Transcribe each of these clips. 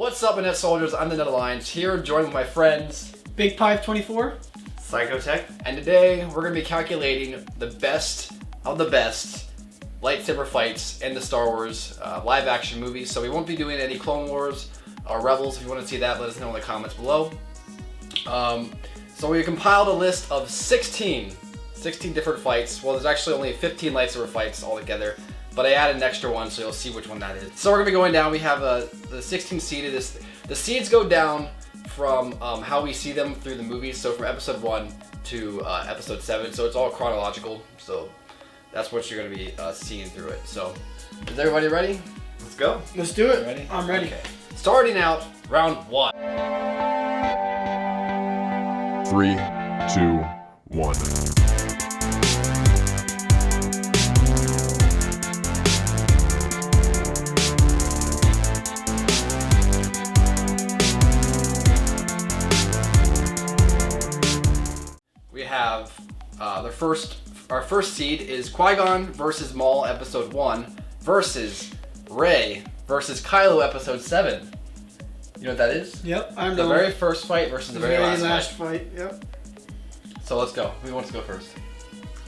What's up, Internet Soldiers? I'm the Netherlines here, joined with my friends BigPeif24, Cykotech, and today we're going to be calculating the best of the best lightsaber fights in the Star Wars live action movies. So we won't be doing any Clone Wars or Rebels. If you want to see that, let us know in the comments below. So we compiled a list of 16 different fights. Well, there's actually only 15 lightsaber fights altogether, but I added an extra one, so you'll see which one that is. So we're gonna be going down. We have the 16 seeded. The seeds go down from how we see them through the movies. So from episode 1 to episode 7. So it's all chronological. So that's what you're gonna be seeing through it. So is everybody ready? let's go. let's do it. Ready? I'm ready. Okay. Starting out, round 1. 3, 2, 1. We have our first seed is Qui-Gon versus Maul episode 1 versus Rey versus Kylo episode 7. You know what that is? Yep, I'm The very first fight versus the very last fight. Yep. So let's go. Who wants to go first?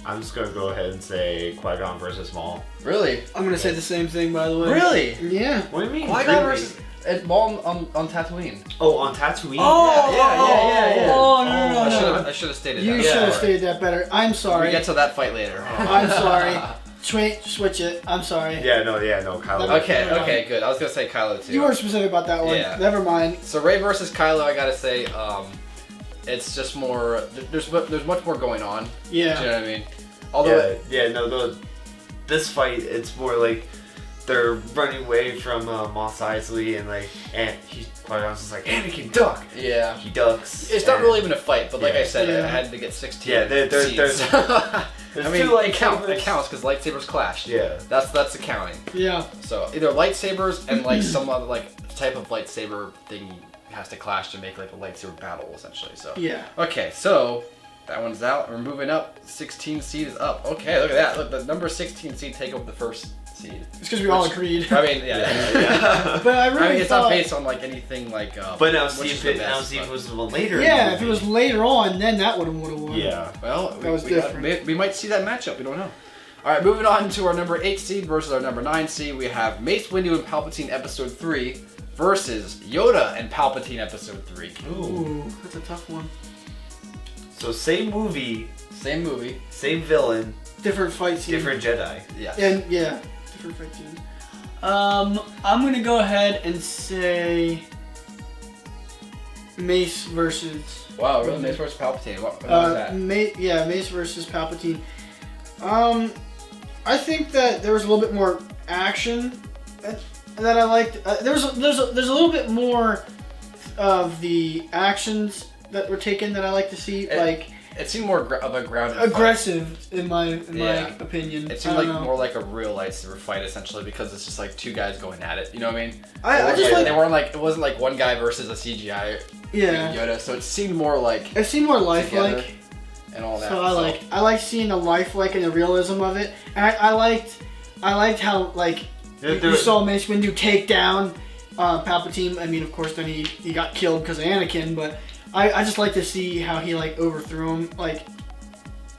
I'm just gonna go ahead and say Qui-Gon versus Maul. Really? I'm gonna say the same thing, by the way. Really? Yeah. What do you mean? Qui-Gon really? versus Maul on Tatooine. Oh, on Tatooine? Yeah. Oh, no. I should have stated You that. should have Sorry. stated that better. I'm We sorry. get to that fight later. I'm sorry. Switch it. I'm sorry. Yeah, no, Kylo. Okay, good. I was gonna say Kylo too. You were specific about that one. Yeah. Never mind. So Rey versus Kylo, I gotta say, it's just more. There's much more going on. Yeah. Do you know what I mean? Although, This fight, it's more like they're running away from Mos Eisley, and Qui-Gon's just like, Anakin, duck! yeah. He ducks. It's not and- really even a fight, but like I said, Yeah. I had to get 16. Yeah, there's seeds. There's I mean, two it counts lightsabers. because lightsabers clash. Yeah. That's the counting. Yeah. So either lightsabers and like some other type of lightsaber thing has to clash to make like a lightsaber battle essentially. So Yeah. okay, so that one's out. We're moving up. 16 seed is up. Okay, look at that. Look, the number 16 seed take over the first seed. It's because we all agreed. I mean, yeah. But I really It's thought. not based on like anything like. But now which see is if the best, it but- was later. in Yeah, the if it was movie. later on, then that would have won. Yeah. Well, That was different. We might see that matchup. We don't know. All right, moving on to our number 8 seed versus our number 9 seed. We have Mace Windu and Palpatine episode 3 versus Yoda and Palpatine episode 3. Ooh, that's a tough one. So same movie, Same movie. same villain, Different fight scene. different Jedi. Yes. And yeah, different fight scenes. I'm gonna go ahead and say Mace versus. Wow, really? Mace versus Palpatine. What was that? Mace versus Palpatine. I think that there was a little bit more action that I liked. There's a little bit more of the actions that were taken that I like to see. It seemed more of a grounded Aggressive in my Yeah. opinion. fight. It seemed I like don't know. more like a real lightsaber fight essentially because it's just like two guys going at it. You know what I mean? I just like they weren't like it wasn't like one guy versus a CGI yeah. Yoda, so it seemed more like It seemed more together lifelike. and all that. So I like seeing the lifelike and the realism of it, and I liked how you saw Mace Windu take down Palpatine. I mean, of course, then he got killed because of Anakin, but I just like to see how he overthrew him. Like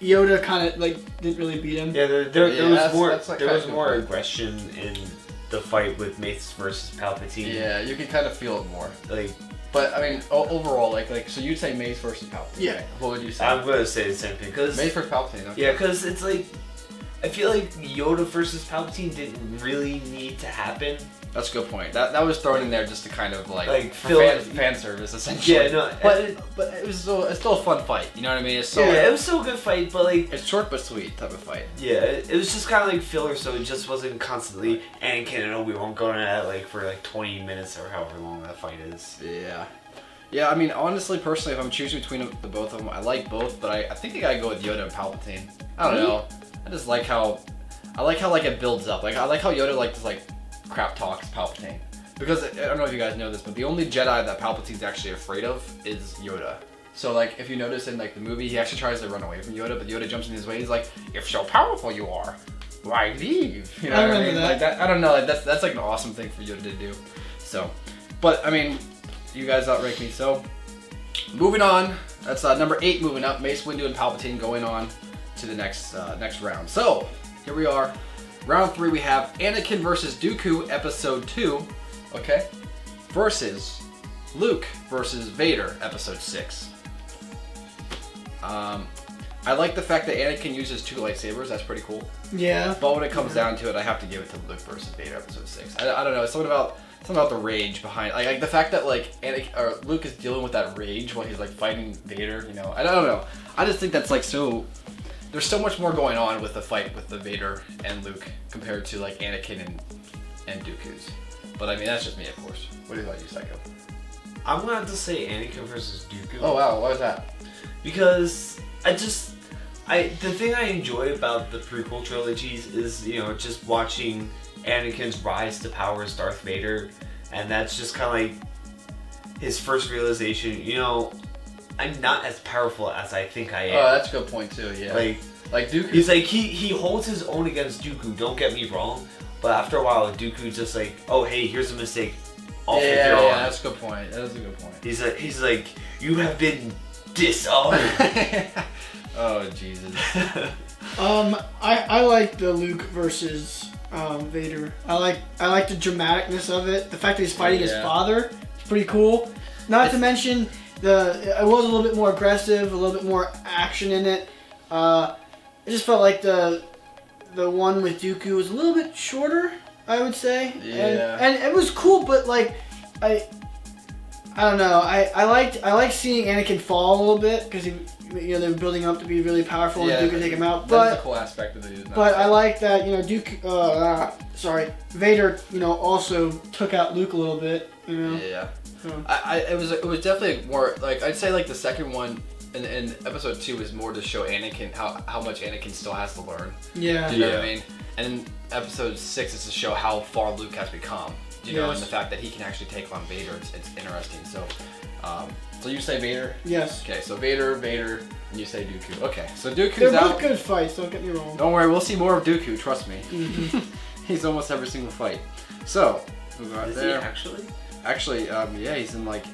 Yoda kind of didn't really beat him. Yeah, there was more. that's like There kind was of more important. aggression in the fight with Mace versus Palpatine. Yeah, you can kind of feel it more. Like But I mean, overall, so you'd say Mace versus Palpatine. Yeah. Right? What would you say? I'm gonna say the same thing because Mace versus Palpatine. Okay. yeah, because it's like I feel like Yoda versus Palpatine didn't really need to happen. That's a good point. That was thrown in there just to kind of Like, for fill- fan service essentially. Yeah, no, but it's still a fun fight. You know what I mean? It's so yeah, it was still a good fight, but it's short but sweet type of fight. yeah, it was just kind of like filler, so it just wasn't constantly Anakin and Obi-Wan going at it for 20 minutes or however long that fight is. Yeah. Yeah, I mean, honestly, personally, if I'm choosing between the both of them, I like both, but I think I gotta go with Yoda and Palpatine. I don't know. I just like how it builds up. I like how Yoda just crap talks Palpatine. Because I don't know if you guys know this, but the only Jedi that Palpatine's actually afraid of is Yoda. So if you notice in the movie, he actually tries to run away from Yoda, but Yoda jumps in his way. He's like, "If so powerful you are, why leave?" You know I what remember mean? that. I don't know. That's an awesome thing for Yoda to do. So But I mean, you guys outrank me. So moving on. That's number 8 moving up. Mace Windu and Palpatine going on to the next round. So here we are. Round 3. We have Anakin versus Dooku, Episode 2. Okay. Versus Luke versus Vader, Episode 6. I like the fact that Anakin uses 2 lightsabers. That's pretty cool. Yeah. But when it comes down to it, I have to give it to Luke versus Vader, Episode 6. I don't know. It's something about the rage behind, like the fact that like Luke is dealing with that rage while he's like fighting Vader. You know, I don't know. I just think that's like so. There's so much more going on with the fight with the Vader and Luke compared to like Anakin and Dooku's. But I mean, that's just me, of course. What do you think, you Psycho? I'm gonna have to say Anakin versus Dooku. Oh wow, why was that? Because the thing I enjoy about the prequel trilogies is, you know, just watching Anakin's rise to power as Darth Vader, and that's just kind of like his first realization, you know, I'm not as powerful as I think I am. Oh, that's a good point too, yeah. Like Dooku. He's like, he holds his own against Dooku, don't get me wrong, but after a while, Dooku's just like, oh hey, here's a mistake. Yeah, that's a good point. That is a good point. He's like, you have been disowned. Oh Jesus. I like the Luke versus Vader. I like the dramaticness of it. The fact that he's fighting his father is pretty cool. Not to mention it was a little bit more aggressive, a little bit more action in it. It just felt like the one with Dooku was a little bit shorter, I would say. Yeah. And it was cool, but like I don't know. I liked seeing Anakin fall a little bit because they were building up to be really powerful and Dooku could take him out. That's a cool aspect of it. But I like that, you know, Vader, you know, also took out Luke a little bit, you know. Yeah. It was definitely more like, I'd say like the second one in Episode 2 is more to show Anakin how much Anakin still has to learn. Yeah. Do you know what I mean? And in Episode 6 is to show how far Luke has become. You know, and the fact that he can actually take on Vader, it's interesting. So, so you say Vader? Yes. Okay, so Vader, and you say Dooku. Okay, so Dooku's They're out. both good fights, don't get me wrong. Don't worry, we'll see more of Dooku, trust me. He's almost every single fight. So, move on there. He actually? Actually, yeah, he's in like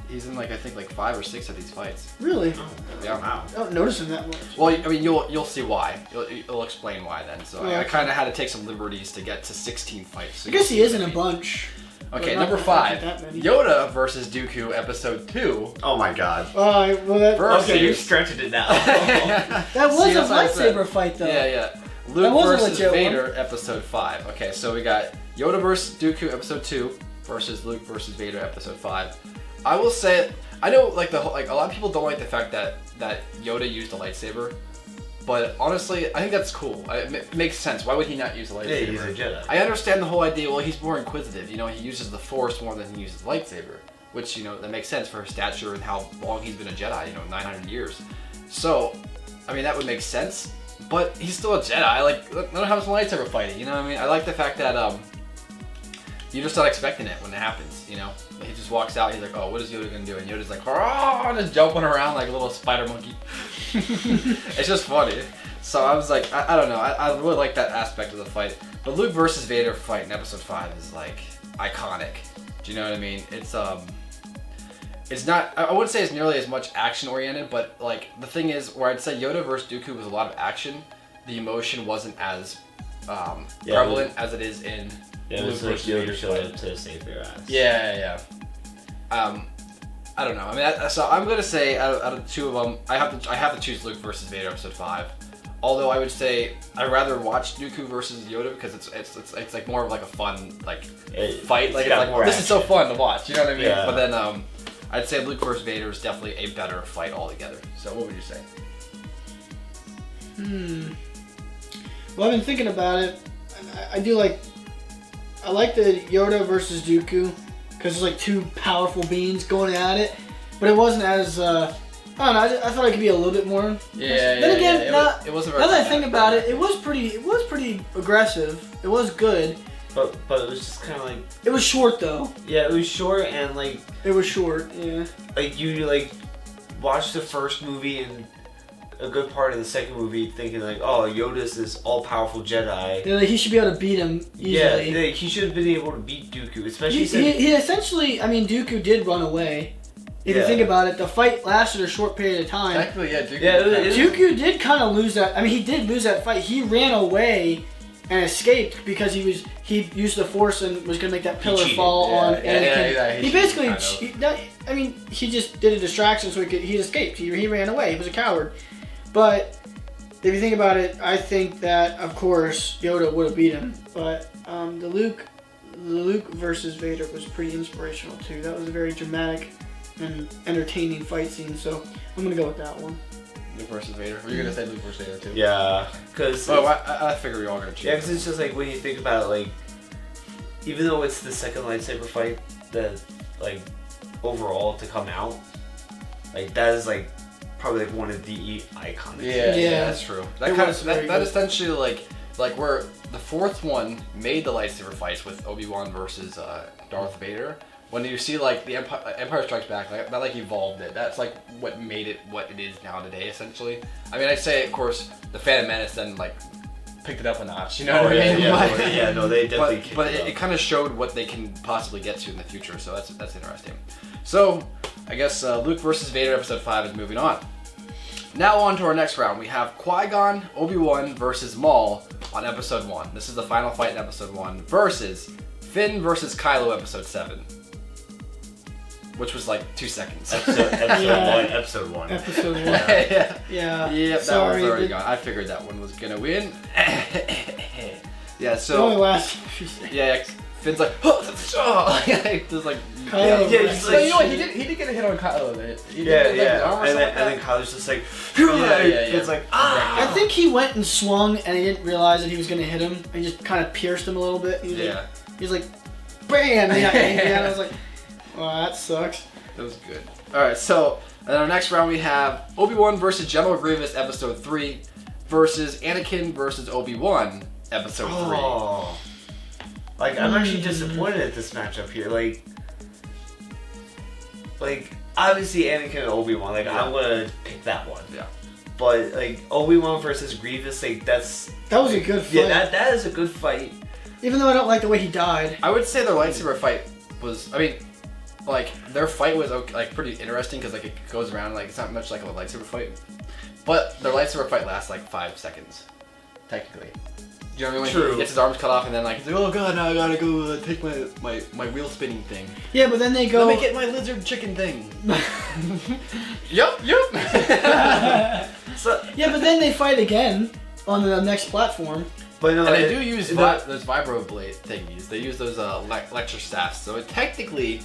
I think like 5 or 6 of these fights. Really? Oh, Yeah. wow. I don't notice him that much. Well, I mean, you'll see why. You'll explain why then. So Yeah. I kind of had to take some liberties to get to 16 fights. So I guess he is in a bunch. Okay, But not number 5, that many. Yoda versus Dooku, Episode 2. Oh my god. Well, that Versus- Okay, you're stretching it now. that was See, a that's what I said. lightsaber fight, though. Yeah. That Luke was a versus legit Vader, Episode 5. Okay, so we got Yoda versus Dooku, Episode 2, versus Luke versus Vader, Episode 5. I will say, I know like a lot of people don't like the fact that Yoda used a lightsaber, but honestly, I think that's cool. It makes sense. Why would he not use a lightsaber? Yeah, he's a Jedi. I understand the whole idea. Well, he's more inquisitive. You know, he uses the Force more than he uses the lightsaber, which, you know, that makes sense for his stature and how long he's been a Jedi. You know, 900 years. So, I mean, that would make sense. But he's still a Jedi. Like, let him have some lightsaber fighting. You know what I mean? I like the fact that you're just not expecting it when it happens. You know, he just walks out. He's like, "Oh, what is Yoda gonna do?" And Yoda's like, "Oh," just jumping around like a little spider monkey. It's just funny. So I was like, I don't know. I really like that aspect of the fight. But Luke versus Vader fight in Episode 5 is like iconic. Do you know what I mean? It's not. I wouldn't say it's nearly as much action oriented, but like the thing is, where I'd say Yoda versus Dooku was a lot of action. The emotion wasn't as prevalent as it is in. Yeah, it was like Yoda showed up to save their ass. Yeah. I don't know. I mean, so I'm gonna say out of the two of them, I have to choose Luke versus Vader, Episode 5. Although I would say I'd rather watch Dooku versus Yoda because it's like more of like a fun fight. Like, this is so fun to watch. You know what I mean? Yeah. But then I'd say Luke versus Vader is definitely a better fight altogether. So what would you say? Well, I've been thinking about it. I like the Yoda versus Dooku because it's like two powerful beings going at it, but it wasn't as I don't know. I thought it could be a little bit more. Then again, it wasn't very now that I think about it, it was pretty aggressive. It was good. But it was just kind of like. It was short though. Yeah, it was short and like. It was short. Yeah. Like you like watch the first movie and a good part of the second movie thinking like, oh, Yoda's this all-powerful Jedi. Yeah, like he should be able to beat him easily. Yeah, he should have been able to beat Dooku, especially he essentially, I mean, Dooku did run away. If you think about it, the fight lasted a short period of time. Technically, yeah, Dooku did kind of lose that. I mean, he did lose that fight. He ran away and escaped because he used the Force and was gonna make that pillar fall on Anakin. He basically, I mean, he just did a distraction so he escaped. He ran away. He was a coward. But if you think about it, I think that of course Yoda would have beat him. But the Luke versus Vader was pretty inspirational too. That was a very dramatic and entertaining fight scene. So I'm gonna go with that one. Luke versus Vader. Were you gonna say Luke versus Vader too? Yeah, because I figure we're all gonna choose. Yeah, because it's just like when you think about it, like even though it's the second lightsaber fight that like overall to come out, like that is like probably like one of the iconic. Yeah, that's true. That essentially like where the fourth one made the lightsaber fights with Obi-Wan versus Darth Vader. When you see like the Empire Strikes Back, that like evolved it. That's like what made it what it is now today, essentially. I mean, I'd say, of course, the Phantom Menace then like picked it up a notch. You know what I mean? No, they definitely. But it kind of showed what they can possibly get to in the future. So that's interesting. So I guess Luke versus Vader episode 5 is moving on. Now on to our next round. We have Qui-Gon, Obi-Wan versus Maul on episode 1. This is the final fight in episode 1 versus Finn versus Kylo episode 7. Which was like 2 seconds. Episode one. Yeah. Yeah. That was already gone. I figured that one was gonna win. Yeah, so. It only lasts. Yeah, Finn's like, just like. Kylo, you know what? He did get a hit on Kylo. And then Kylo's just like, It's like, I think he went and swung and he didn't realize that he was gonna hit him. And he just kind of pierced him a little bit. He was like, bam! And he got angry, and I was like. Oh, that sucks. That was good. Alright, so in our next round we have Obi-Wan versus General Grievous episode 3 versus Anakin versus Obi-Wan episode 3. Like, I'm actually disappointed at this matchup here. Like obviously Anakin and Obi-Wan, like I'm gonna pick that one. Yeah. But like Obi-Wan versus Grievous, like that was a good fight. Yeah, that is a good fight. Even though I don't like the way he died. I would say their lightsaber fight was, I mean, like their fight was like pretty interesting because like it goes around, like it's not much like a lightsaber fight, but their lightsaber fight lasts like 5 seconds, technically. Do you know what I mean? When he gets his arms cut off and then like he's like, oh god, now I gotta go take my wheel spinning thing. Yeah, but then they go. Let me get my lizard chicken thing. Yep. So yeah, but then they fight again on the next platform. But no, and they do use those vibro blade thingies. They use those lecture staffs. So technically,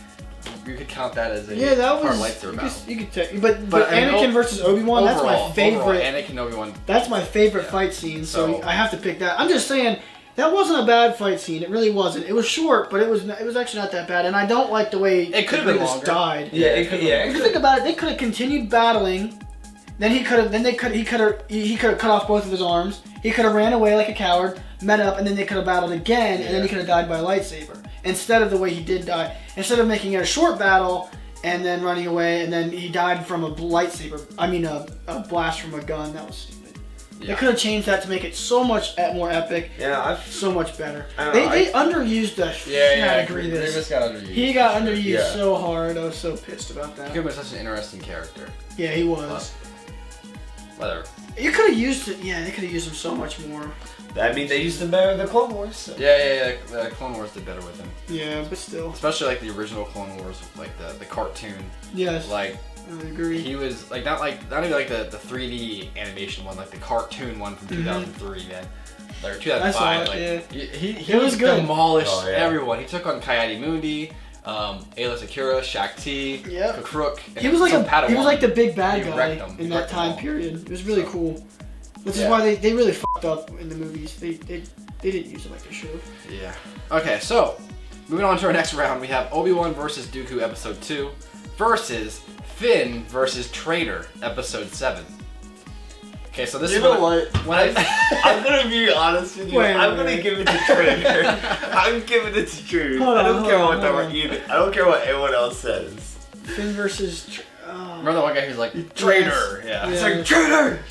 you could count that as a part of lightsaber battle. You could take, but Anakin versus Obi-Wan, that's my favorite. Overall, Anakin Obi-Wan. That's my favorite fight scene. So I have to pick that. I'm just saying that wasn't a bad fight scene. It really wasn't. It was short, but it was actually not that bad. And I don't like the way it could have been longer. Died. Yeah, it could. Yeah. If you think about it, they could have continued battling. Then he could have cut off both of his arms. He could have ran away like a coward, met up, and then they could have battled again, and then he could have died by a lightsaber. Instead of the way he did die. Instead of making it a short battle and then running away, and then he died from a lightsaber. I mean, a blast from a gun. That was stupid. Yeah. They could have changed that to make it so much more epic. Yeah, so much better. They underused the shit out of Grievous. Grievous got underused. He got underused so hard. I was so pissed about that. He could have been such an interesting character. Yeah, he was. Whatever. You could have used it. Yeah, they could have used him so much more. I mean, they used him better in the Clone Wars. So. Yeah. The Clone Wars did better with him. Yeah, but still. Especially like the original Clone Wars, like the cartoon. Yes. Like. I agree. He was like not even like the 3D animation one, like the cartoon one from 2003, man. Or 2005. He was good. Demolished everyone. He took on Coyote-Mundi. Ayla Secura, Shakti, Kakruk. He was like the big bad guy in that time period. It was really cool. Which is why they really fucked up in the movies. They didn't use it like they should. Yeah. Okay, so moving on to our next round, we have Obi-Wan versus Dooku episode 2 versus Finn versus Traitor episode 7. Okay, so this is what? I'm gonna be honest with you. I'm gonna give it to Traitor. I'm giving it to Traitor. I don't care what anyone else says. Finn versus Remember that one guy who's like, traitor! Yeah. It's like, traitor!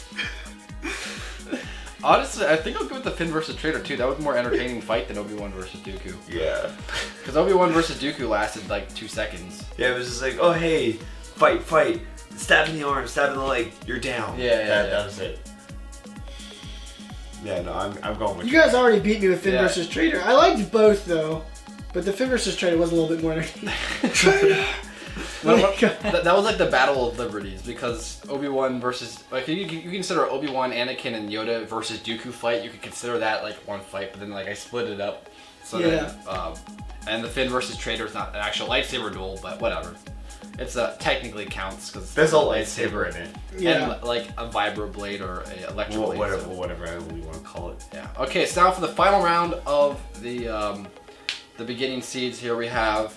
Honestly, I think I'll go with the Finn versus Traitor too. That was a more entertaining fight than Obi-Wan versus Dooku. Yeah. Because Obi-Wan versus Dooku lasted like 2 seconds. Yeah, it was just like, oh hey, fight. Stab in the arm, stab in the leg, you're down. That was it. Yeah, no, I'm going with you guys already beat me with Finn versus Traitor. I liked both though, but the Finn versus Traitor was a little bit more entertaining. Traitor! That was like the Battle of Liberties, because Obi-Wan versus, like, you consider Obi-Wan, Anakin, and Yoda versus Dooku fight, you could consider that like one fight, but then like I split it up. So then, and the Finn versus Traitor is not an actual lightsaber duel, but whatever. It's technically counts because there's a lightsaber in it. Yeah. And like a vibroblade or a electric blade. Whatever you want to call it. Yeah. Okay, so now for the final round of the beginning seeds, here we have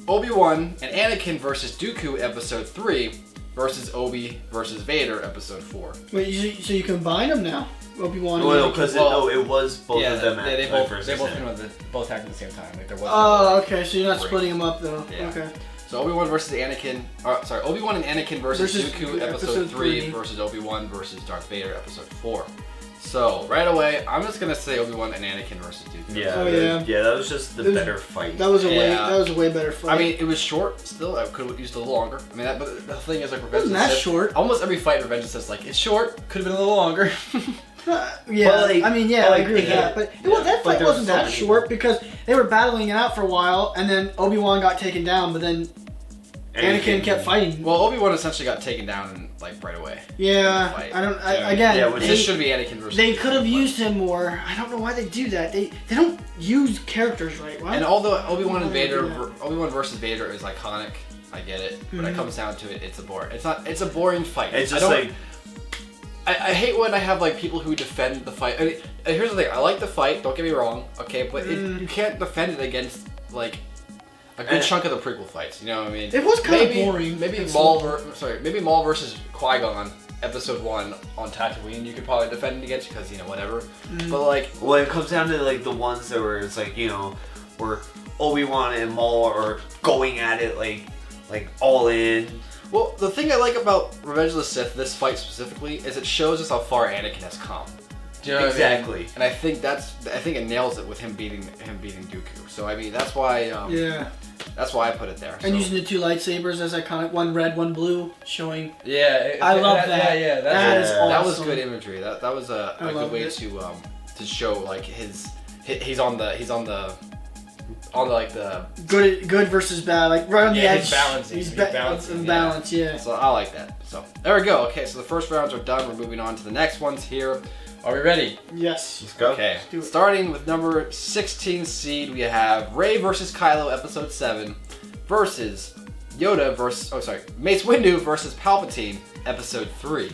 Obi-Wan and Anakin versus Dooku episode 3 versus Obi versus Vader episode 4. Wait, so you combine them now? Obi-Wan and Anakin? Because it was both of them they both happened at the same time. Like there was. Oh, okay. So you're not splitting them up though. Yeah. Okay. So Obi-Wan versus Anakin, Obi-Wan and Anakin versus Dooku episode 3 versus Obi-Wan versus Darth Vader episode 4. So right away, I'm just gonna say Obi-Wan and Anakin versus Dooku. Yeah, that was just the better fight. That was a way better fight. I mean, it was short. Still, I could have used a little longer. I mean, but the thing is, like, Revenge of the Sith. Wasn't that short? Almost every fight in Revenge of the Sith is like, it's short. Could have been a little longer. I agree with that. But that fight wasn't that short because they were battling it out for a while, and then Obi-Wan got taken down, but then Anakin kept fighting. Well, Obi-Wan essentially got taken down like right away. Yeah, This should be Anakin versus. They could have used him more. I don't know why they do that. They don't use characters right. Why? And although Obi-Wan versus Vader is iconic, I get it. When it comes down to it, it's a boring. It's a boring fight. It's just like. I hate when I have like people who defend the fight. I mean, here's the thing. I like the fight. Don't get me wrong. Okay, but you can't defend it against like a good chunk of the prequel fights. You know what I mean? It was kind of boring. Maybe Maul versus Qui-Gon episode 1 on Tatooine. You could probably defend it against because whatever. But like when it comes down to like the ones that where it's like where Obi-Wan and Maul are going at it like all in. Well, the thing I like about Revenge of the Sith, this fight specifically, is it shows us how far Anakin has come. Do you know exactly. What I mean? And I think it nails it with him beating Dooku. So I mean that's why that's why I put it there. And using the two lightsabers as iconic, one red, one blue, showing. Yeah, I love that. Yeah, that is awesome. That was good imagery. That was a good way to show like he's on the good versus bad, like right on the edge. He's balancing. Balance, yeah. So I like that. So there we go. Okay, so the first rounds are done. We're moving on to the next ones here. Are we ready? Yes. Let's go. Okay. Starting with number 16 seed, we have Rey versus Kylo episode 7 versus Mace Windu versus Palpatine episode 3.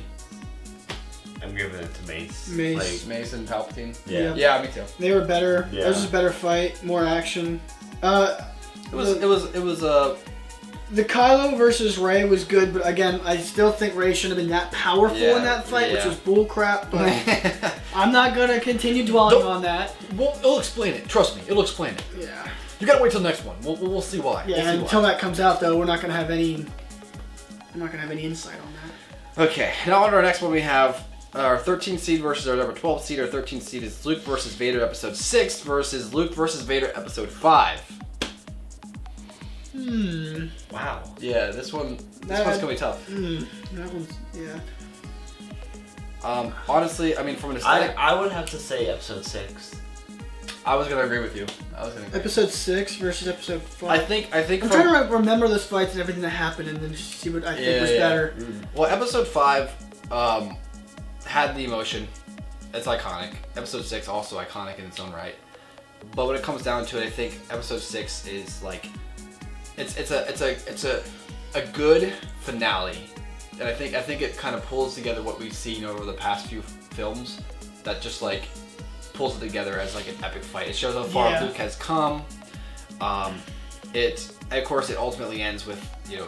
I'm giving it to Mace. Mace and Palpatine. Yeah, me too. They were better. Yeah. It was just a better fight, more action. It was the Kylo versus Rey was good, but again, I still think Rey shouldn't have been that powerful in that fight, which was bullcrap. But I'm not gonna continue dwelling on that. Well, it'll explain it. Trust me, it'll explain it. Yeah. You gotta wait till the next one. We'll see why. Yeah, until that comes out, though, we're not gonna have any. I'm not gonna have any insight on that. Okay, now on to our next one, we have our 13 seed versus our number 12 seed. Our 13 seed is Luke versus Vader episode 6 versus Luke versus Vader episode 5. Wow. Yeah, this one's gonna be tough. That one's honestly, I mean, from an aesthetic, I would have to say episode 6. I was gonna agree with you. Episode 6 versus episode 5. I think. I'm trying to remember those fights and everything that happened, and then just see what I think was better. Well, episode 5 had the emotion. It's iconic. Episode 6 also iconic in its own right. But when it comes down to it, I think episode 6 is like it's a good finale, and I think it kind of pulls together what we've seen over the past few films. That just like pulls it together as like an epic fight. It shows how far Luke has come. It ultimately ends with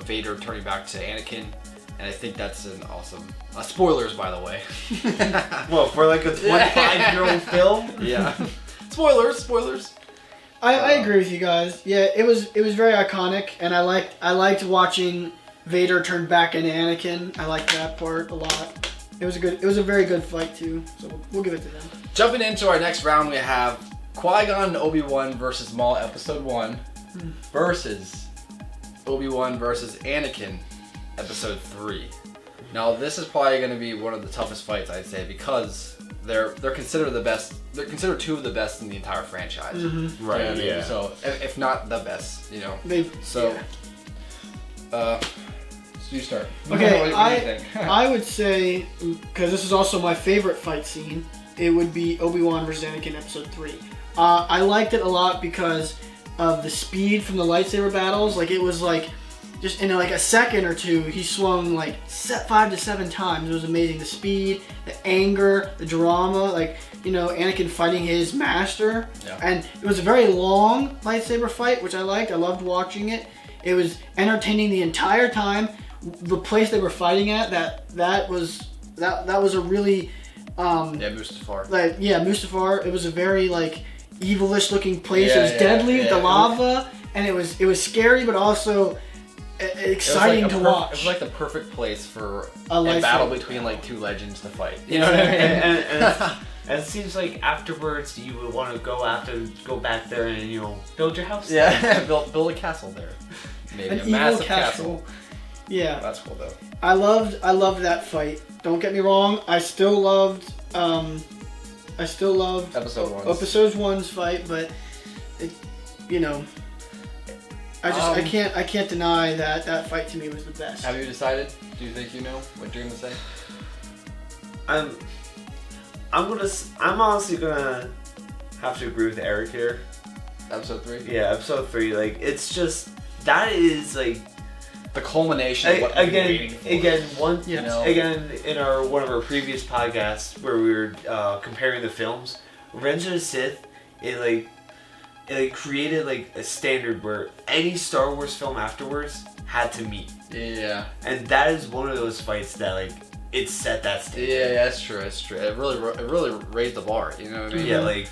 Vader turning back to Anakin. And I think that's an awesome... spoilers, by the way. Well, for like a 25-year-old film? Yeah. Spoilers. I agree with you guys. Yeah, it was very iconic, and I liked watching Vader turned back into Anakin. I liked that part a lot. It was a very good fight too. So we'll give it to them. Jumping into our next round, we have Qui-Gon and Obi-Wan versus Maul Episode 1 versus Obi-Wan versus Anakin Episode 3. Now this is probably going to be one of the toughest fights, I'd say, because they're considered the best. They're considered two of the best in the entire franchise. Mm-hmm. Right. You know what I mean? Yeah. So if not the best, you know. So you start. Okay, What do you think? I would say, because this is also my favorite fight scene, it would be Obi-Wan versus Anakin Episode 3. I liked it a lot because of the speed from the lightsaber battles. Like, it was like, just in like a second or two, he swung like 5 to 7 times. It was amazing. The speed, the anger, the drama, like, you know, Anakin fighting his master. Yeah. And it was a very long lightsaber fight, which I liked. I loved watching it. It was entertaining the entire time. The place they were fighting at, that was a really Mustafar. Mustafar. It was a very like evilish looking place. Yeah, it was deadly with the yeah. lava, and it was scary, but also exciting to watch. It was like the perfect place for A a battle lightsaber. between like two legends to fight. You know what I mean? And it seems like afterwards you would want to go back there and, you know, build your house. Yeah, build a castle there. Maybe An a evil massive castle. Yeah, That's cool though. I loved that fight. Don't get me wrong. I still loved Episode 1. Episode 1's fight, but it, you know, I can't deny that fight to me was the best. Have you decided? Do you think you know what you're gonna say? I'm honestly gonna have to agree with Eric here. Episode 3. Yeah, Episode 3. Like, it's just that is like The culmination of what we've been waiting for. Again, in one of our previous podcasts where we were comparing the films, Revenge of the Sith, it created like a standard where any Star Wars film afterwards had to meet. Yeah. And that is one of those fights that like it set that standard. Yeah, that's true. That's true. It really raised the bar. You know what I mean? Yeah, like.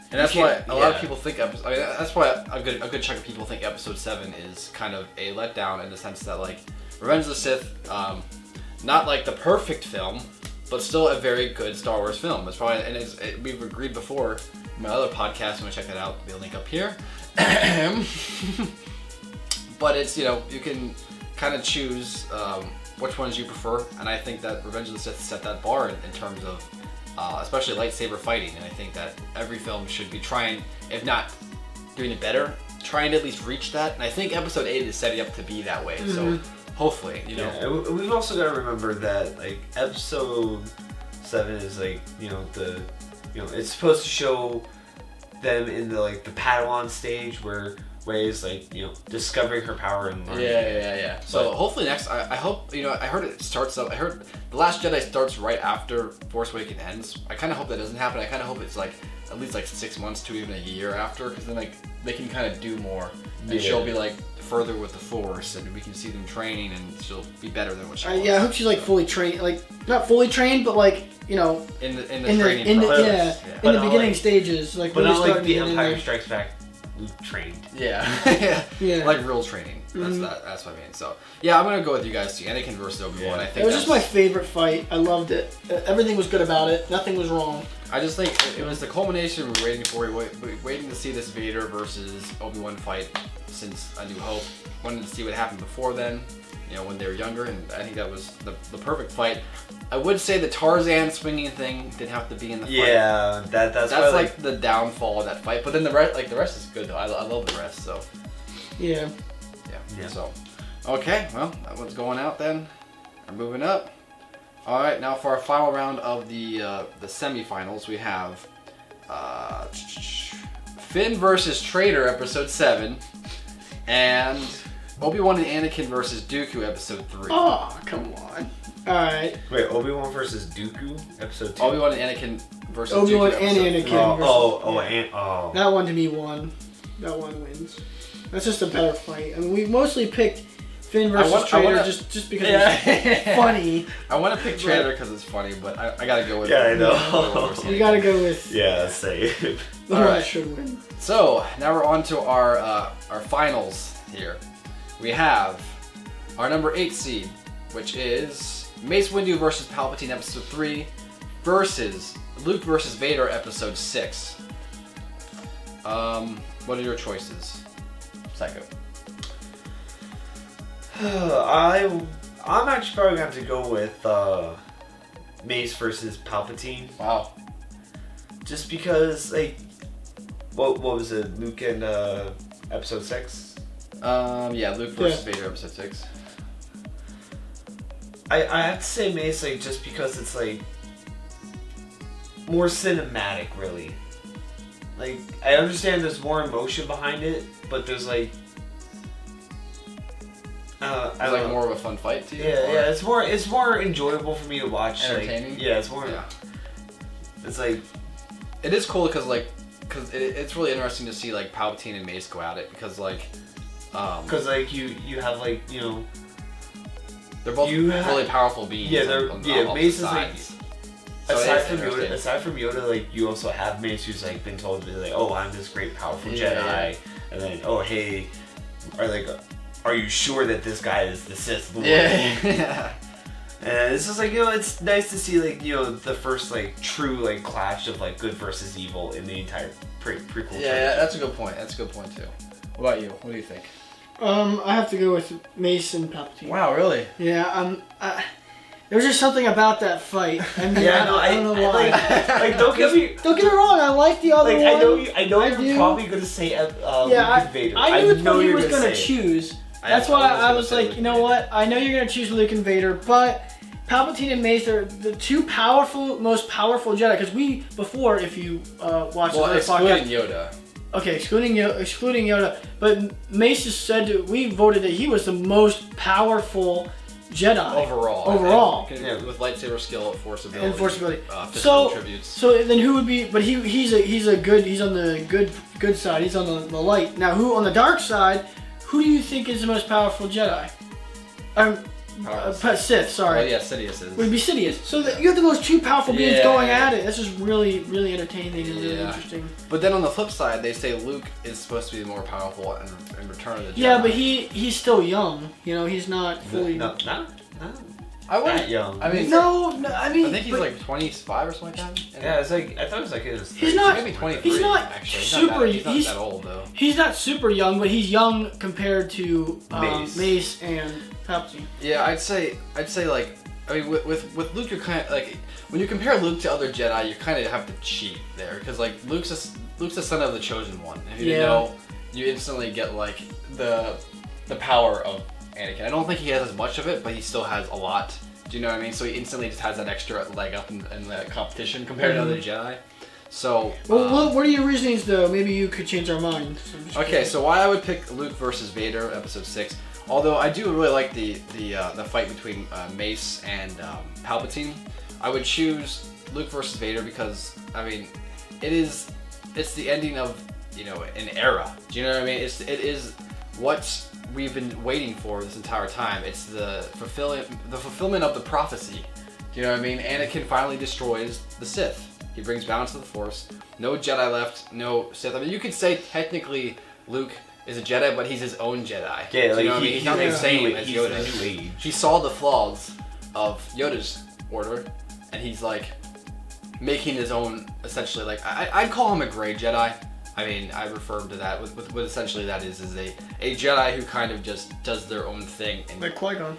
And that's why a lot of people think that's why a good chunk of people think Episode 7 is kind of a letdown in the sense that like Revenge of the Sith, not like the perfect film, but still a very good Star Wars film. It's probably we've agreed before in my other podcast. When I check that out, there'll be a link up here. But it's, you know, you can kind of choose which ones you prefer, and I think that Revenge of the Sith set that bar in terms of. Especially lightsaber fighting, and I think that every film should be trying, if not doing it better, trying to at least reach that. And I think Episode 8 is setting up to be that way. So hopefully, you know. Yeah, we've also got to remember that like Episode 7 is like, you know, it's supposed to show them in the like the Padawan stage where Rey's like, you know, discovering her power and learning. Yeah. So hopefully next, I hope, you know, I heard it starts up. I heard The Last Jedi starts right after Force Awakens ends. I kind of hope that doesn't happen. I kind of hope it's like at least like 6 months to even a year after, because then like they can kind of do more, and she'll be like further with the Force, and we can see them training, and she'll be better than what she was. Yeah, I hope she's like fully trained, like not fully trained, but like, you know, in the training process. In the beginning stages, like but when not they like start the getting in Empire there. Strikes Back trained. Yeah. Yeah. Like real training. That's what I mean. So yeah, I'm gonna go with you guys too. Anakin versus Obi-Wan. I think It was just my favorite fight. I loved it. Everything was good about it. Nothing was wrong. I just think it was the culmination we were waiting for. We were waiting to see this Vader versus Obi-Wan fight since A New Hope. Wanted to see what happened before then, you know, when they were younger, and I think that was the perfect fight. I would say the Tarzan swinging thing didn't have to be in the fight. Yeah, that's why, like the downfall of that fight. But then the rest is good though. I love the rest. So Yeah. So okay, well that one's going out then. We're moving up. All right, now for our final round of the semifinals, we have Finn versus Traitor, Episode 7, and Obi-Wan and Anakin versus Dooku, Episode 3. Oh, come on. All right. Wait, Obi-Wan versus Dooku, Episode 2. Obi-Wan and Anakin versus Obi-Wan Dooku, and Episode 3. Anakin. That one to me won. That one wins. That's just a better fight. I mean, we mostly picked Finn versus Traitor just because it's funny. I want to pick Traitor because it's funny, but I gotta go with. Yeah, I know. You gotta go with. Yeah, same. The one that should win. So now we're on to our finals here. We have our number 8 seed, which is Mace Windu versus Palpatine Episode 3 versus Luke versus Vader Episode 6. What are your choices, Psycho? I'm actually probably going to have to go with Mace versus Palpatine. Wow. Just because, like, what was it? Luke and Episode 6? Yeah, Luke versus Vader Episode 6. I have to say Mace, like, just because it's, like, more cinematic, really. Like, I understand there's more emotion behind it, but there's, like... It's like more of a fun fight to you? Yeah, it's more enjoyable for me to watch. Entertaining? Like, yeah, it's more... Yeah. It's like... It is cool because, like... Because it's really interesting to see, like, Palpatine and Mace go at it because, like... Because, like, you have, like, you know... They're both really powerful beings. Yeah, Mace is, like... So aside from Yoda, like, you also have Mace who's, like, been told to be, like, oh, I'm this great, powerful Jedi. And then, oh, hey... Are you sure that this guy is the Sith Lord? Yeah. And it's just like, you know, it's nice to see, like, you know, the first, like, true, like, clash of, like, good versus evil in the entire prequel. Yeah, that's a good point. That's a good point, too. What about you? What do you think? I have to go with Mace and Palpatine. Wow, really? Yeah, there was just something about that fight. I mean, yeah, I don't know why. Like, don't get me wrong. I like the other like, one. I know you're probably gonna say Luke and Vader. I knew which one he was gonna choose. That's why I was like, you know what? I know you're gonna choose Luke and Vader, but Palpatine and Mace are the two most powerful Jedi. Because before, if you watch the excluding podcast, Yoda. Okay, excluding Yoda, but Mace just said we voted that he was the most powerful Jedi overall. With lightsaber skill, force ability, and force ability. Physical attributes. So then who would be? But he's on the good side. He's on the light. Now who on the dark side? Who do you think is the most powerful Jedi? Sith. Sorry. Oh yeah, Sidious is. Would be Sidious. So you have the most two powerful beings going at it. That's just really, really entertaining and really interesting. But then on the flip side, they say Luke is supposed to be more powerful in Return of the Jedi. Yeah, but he's still young. You know, he's not fully. No. I wasn't that young. I mean, I mean, I think he's like 25 or something like that. Yeah, it's like I thought it was like his. He's not. Maybe 23. He's not actually. He's not that old though. He's not super young, but he's young compared to Mace and Palpatine. Yeah, I'd say like, I mean, with Luke, you're kind of like, when you compare Luke to other Jedi, you kind of have to cheat there because like Luke's the son of the chosen one. If you didn't know, you instantly get like the power of Anakin. I don't think he has as much of it, but he still has a lot. Do you know what I mean? So he instantly just has that extra leg up in the competition compared to other Jedi. So. Well, what are your reasonings though? Maybe you could change our mind. Okay, so why I would pick Luke versus Vader, Episode 6. Although I do really like the fight between Mace and Palpatine, I would choose Luke versus Vader because I mean, it's the ending of an era. Do you know what I mean? It is what we've been waiting for this entire time. It's the fulfillment of the prophecy. Do you know what I mean? Anakin finally destroys the Sith. He brings balance to the Force. No Jedi left. No Sith. I mean, you could say technically Luke is a Jedi, but he's his own Jedi. Yeah, like he's not the same as Yoda. The new age. He saw the flaws of Yoda's order, and he's like making his own. Essentially, like I'd call him a gray Jedi. I mean, I refer to that with what essentially that is a Jedi who kind of just does their own thing. And, like Qui-Gon.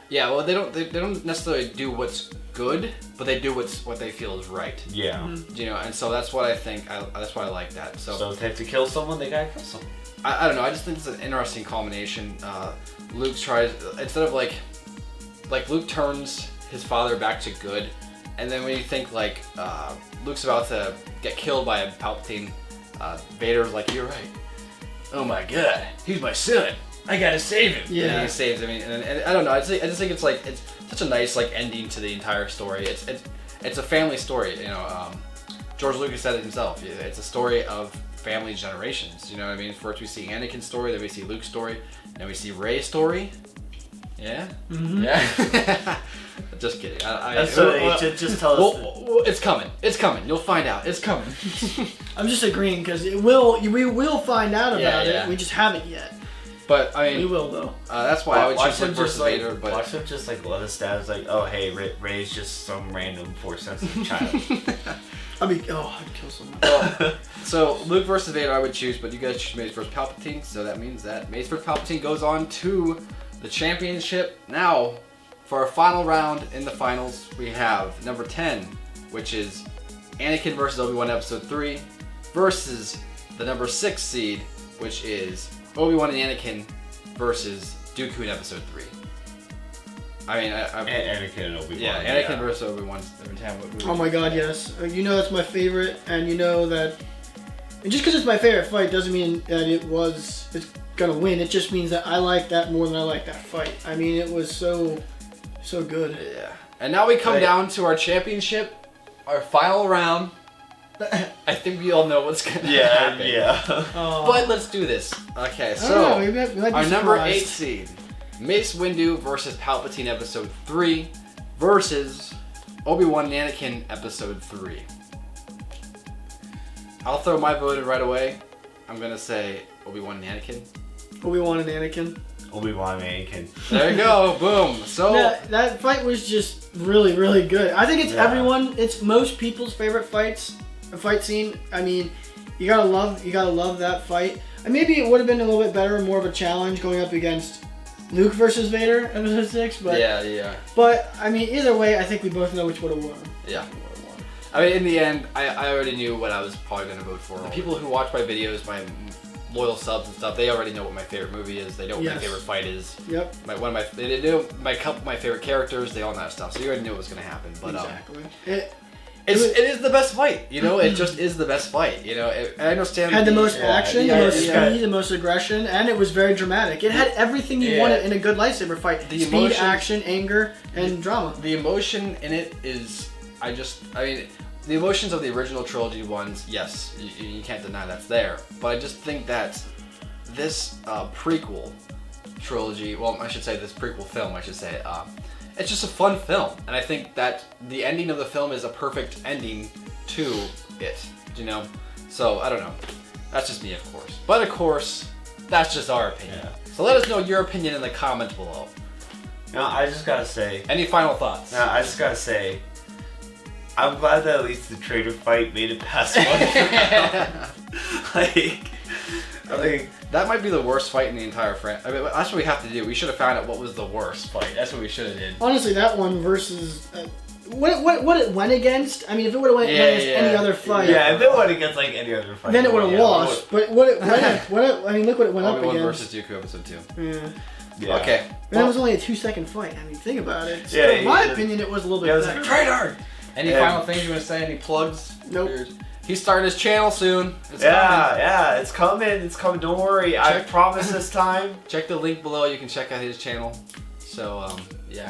Yeah, well, they don't necessarily do what's good, but they do what they feel is right. Yeah. Mm-hmm. And so that's what I think. That's why I like that. So if they have to kill someone, they gotta kill someone. I don't know. I just think it's an interesting combination. Luke tries instead of like Luke turns his father back to good, and then when you think like Luke's about to get killed by a Palpatine. Vader's like, you're right. Oh my god, he's my son. I gotta save him. Yeah, and he saves him. And I don't know. I just think it's like it's such a nice like ending to the entire story. It's a family story. George Lucas said it himself. It's a story of family generations. You know what I mean? First we see Anakin's story, then we see Luke's story, then we see Rey's story. Yeah. Mm-hmm. Yeah. Just kidding. Just tell us. It's coming. It's coming. You'll find out. It's coming. I'm just agreeing because we will find out about it. We just haven't yet. But I We mean, will though. that's why I would choose Luke him versus just like Vader. But watch him just like let us down. It's like, oh hey, Rey's just some random force sensitive child. I'd kill someone. so Luke versus Vader, I would choose, but you guys choose Mace versus Palpatine. So that means that Mace versus Palpatine goes on to the championship. Now, for our final round in the finals, we have number 10, which is Anakin versus Obi-Wan Episode 3, versus the number 6 seed, which is Obi-Wan and Anakin versus Dooku in Episode 3. I mean, Anakin and Obi-Wan. Yeah, Anakin versus Obi-Wan. Oh my god, yes. You know that's my favorite, and you know that... And just because it's my favorite fight doesn't mean that it's gonna win. It just means that I like that more than I like that fight. I mean, it was so good. Yeah. And now we come down to our championship, our final round. I think we all know what's gonna happen. Yeah. But let's do this. Okay, so we might be our number 8 surprised. seed, Mace Windu versus Palpatine Episode 3 versus Obi-Wan and Anakin Episode 3. I'll throw my vote in right away. I'm gonna say Obi-Wan and Anakin. Obi-Wan and Anakin. Obi-Wan and Anakin. There you go, boom. So that fight was just really, really good. I think it's most people's favorite fight scene. I mean, you gotta love that fight. And maybe it would have been a little bit better, more of a challenge going up against Luke versus Vader, Episode 6. But yeah. But I mean, either way, I think we both know which would have won. Yeah. I mean, in the end, I already knew what I was probably going to vote for. The people who watch my videos, my loyal subs and stuff, they already know what my favorite movie is. They know what my favorite fight is. Yep. They know my favorite characters. They all know that stuff. So you already knew what was going to happen. But exactly. It is the best fight. You know, it just is the best fight. You know, I understand. Had the most action, the most speed, the most aggression, and it was very dramatic. It had everything you wanted in a good lightsaber fight: speed, action, anger, and drama. The emotion in it is, the emotions of the original trilogy ones, yes, you can't deny that's there. But I just think that this prequel trilogy, this prequel film, it's just a fun film. And I think that the ending of the film is a perfect ending to it, you know? So, I don't know. That's just me, of course. But of course, that's just our opinion. Yeah. So let us know your opinion in the comments below. No, I just gotta say... Any final thoughts? No, I just gotta say... I'm glad that at least the traitor fight made it past one. That might be the worst fight in the entire franchise. I mean, that's what we have to do. We should have found out what was the worst fight. That's what we should have did. Honestly, that one versus what it went against. I mean, if it would have went against any other fight. Yeah, if it went against like any other fight, then it would have lost. But look what it went up Obi-Wan against. versus Dooku Episode 2. Yeah. Okay. And that was only a 2-second fight. I mean, think about it. Yeah, in my opinion, it was a little bit better. Traitor! Any final things you want to say? Any plugs? Nope. He's starting his channel soon. It's coming. It's coming. Don't worry. I promise this time. Check the link below. You can check out his channel. So,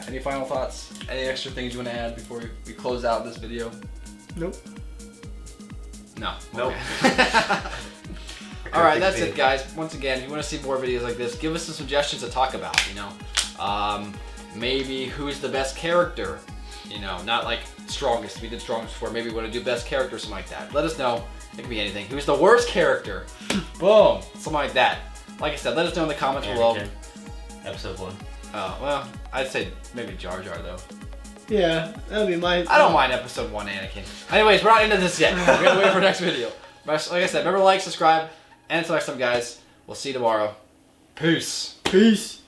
any final thoughts? Any extra things you want to add before we close out this video? Nope. No. Nope. Okay. Alright, that's it, guys. Once again, if you want to see more videos like this, give us some suggestions to talk about, you know. Maybe who's the best character? You know, not like strongest. We did strongest before. Maybe we want to do best character, something like that. Let us know. It can be anything. Who's the worst character? Boom. Something like that. Like I said, let us know in the comments below. Episode 1. Oh, well, I'd say maybe Jar Jar, though. Yeah, that would be my... I don't mind Episode 1 Anakin. Anyways, we're not into this yet. We're going to wait for the next video. But like I said, remember to like, subscribe, and until next time, guys, we'll see you tomorrow. Peace. Peace.